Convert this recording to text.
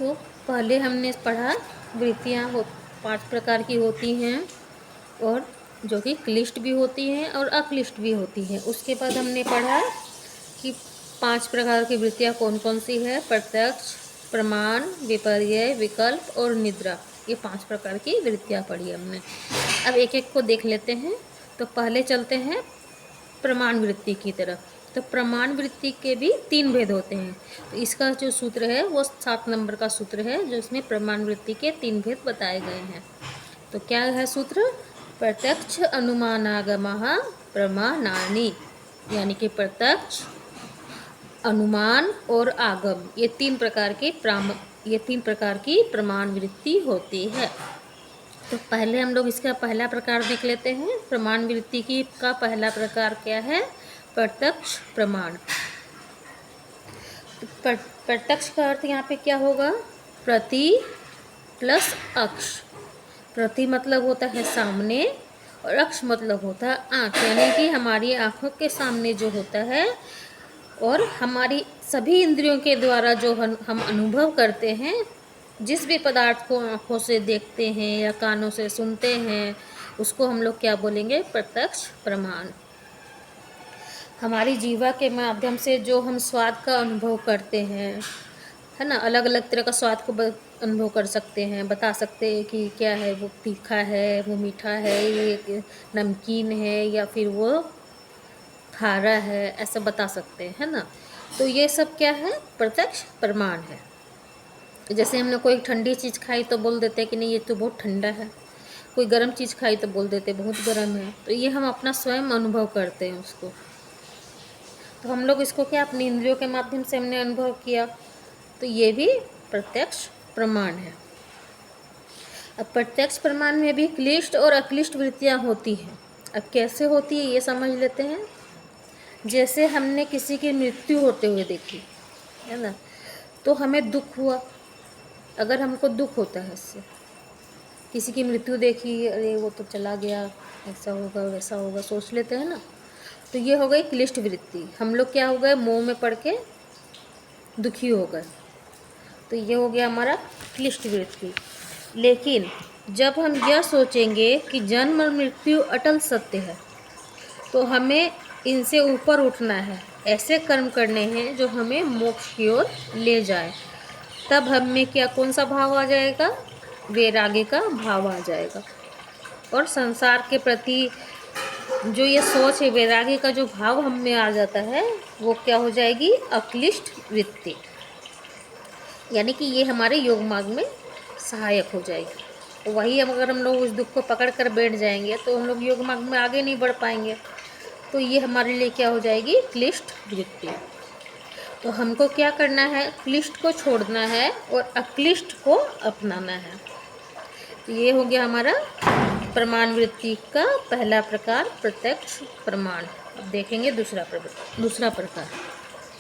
तो पहले हमने पढ़ा वृत्तियाँ 5 प्रकार की होती हैं, और जो कि क्लिष्ट भी होती हैं और अक्लिष्ट भी होती हैं। उसके बाद हमने पढ़ा कि 5 प्रकार की वृत्तियाँ कौन कौन सी है। प्रत्यक्ष, प्रमाण, विपर्यय, विकल्प और निद्रा। ये 5 प्रकार की वृत्तियाँ पढ़ी हमने। अब एक एक को देख लेते हैं। तो पहले चलते हैं प्रमाण वृत्ति की तरफ। तो प्रमाण वृत्ति के भी 3 भेद होते हैं। तो इसका जो सूत्र है वो 7 नंबर का सूत्र है, जो इसमें प्रमाण वृत्ति के 3 भेद बताए गए हैं। तो क्या है सूत्र? प्रत्यक्ष अनुमानागमः प्रमाणानि, यानी कि प्रत्यक्ष, अनुमान और आगम, ये 3 प्रकार की प्रमाण वृत्ति होती है। तो पहले हम लोग इसका पहला प्रकार देख लेते हैं। प्रमाण वृत्ति की का पहला प्रकार क्या है? प्रत्यक्ष प्रमाण। प्रत्यक्ष का अर्थ यहाँ पे क्या होगा? प्रति प्लस अक्ष। प्रति मतलब होता है सामने, और अक्ष मतलब होता है आँख, यानी कि हमारी आँखों के सामने जो होता है, और हमारी सभी इंद्रियों के द्वारा जो हम अनुभव करते हैं, जिस भी पदार्थ को आँखों से देखते हैं या कानों से सुनते हैं, उसको हम लोग क्या बोलेंगे? प्रत्यक्ष प्रमाण। हमारी जीवा के माध्यम से जो हम स्वाद का अनुभव करते हैं, है ना, अलग अलग तरह का स्वाद को अनुभव कर सकते हैं, बता सकते हैं कि क्या है, वो तीखा है, वो मीठा है, ये नमकीन है, या फिर वो खारा है, ऐसा बता सकते हैं, है ना। तो ये सब क्या है? प्रत्यक्ष प्रमाण है। जैसे हमने कोई ठंडी चीज़ खाई तो बोल देते हैं कि नहीं ये तो बहुत ठंडा है, कोई गर्म चीज़ खाई तो बोल देते बहुत गर्म है। तो ये हम अपना स्वयं अनुभव करते हैं उसको। तो हम लोग इसको क्या अपनी इंद्रियों के माध्यम से हमने अनुभव किया, तो ये भी प्रत्यक्ष प्रमाण है। अब प्रत्यक्ष प्रमाण में भी क्लिष्ट और अक्लिष्ट वृत्तियाँ होती हैं। अब कैसे होती है ये समझ लेते हैं। जैसे हमने किसी की मृत्यु होते हुए देखी, है ना, तो हमें दुख हुआ। अगर हमको दुख होता है इससे, किसी की मृत्यु देखी, अरे वो तो चला गया, ऐसा होगा वैसा होगा, सोच लेते हैं ना, तो ये हो गई क्लिष्ट वृत्ति। हम लोग क्या हो गए? मोह में पड़ के दुखी हो गए, तो ये हो गया हमारा क्लिष्ट वृत्ति। लेकिन जब हम यह सोचेंगे कि जन्म और मृत्यु अटल सत्य है, तो हमें इनसे ऊपर उठना है, ऐसे कर्म करने हैं जो हमें मोक्ष की ओर ले जाए, तब हमें क्या, कौन सा भाव आ जाएगा? वैराग्य का भाव आ जाएगा। और संसार के प्रति जो ये सोच है, वैराग्य का जो भाव हम में आ जाता है, वो क्या हो जाएगी? अक्लिष्ट वृत्ति। यानी कि ये हमारे योग मार्ग में सहायक हो जाएगी। तो वही अगर हम लोग उस दुख को पकड़ कर बैठ जाएंगे तो हम लोग योग मार्ग में आगे नहीं बढ़ पाएंगे। तो ये हमारे लिए क्या हो जाएगी? क्लिष्ट वृत्ति। तो हमको क्या करना है? क्लिष्ट को छोड़ना है और अक्लिष्ट को अपनाना है। तो ये हो गया हमारा प्रमाण वृत्ति का पहला प्रकार, प्रत्यक्ष प्रमाण। अब देखेंगे दूसरा प्रकार।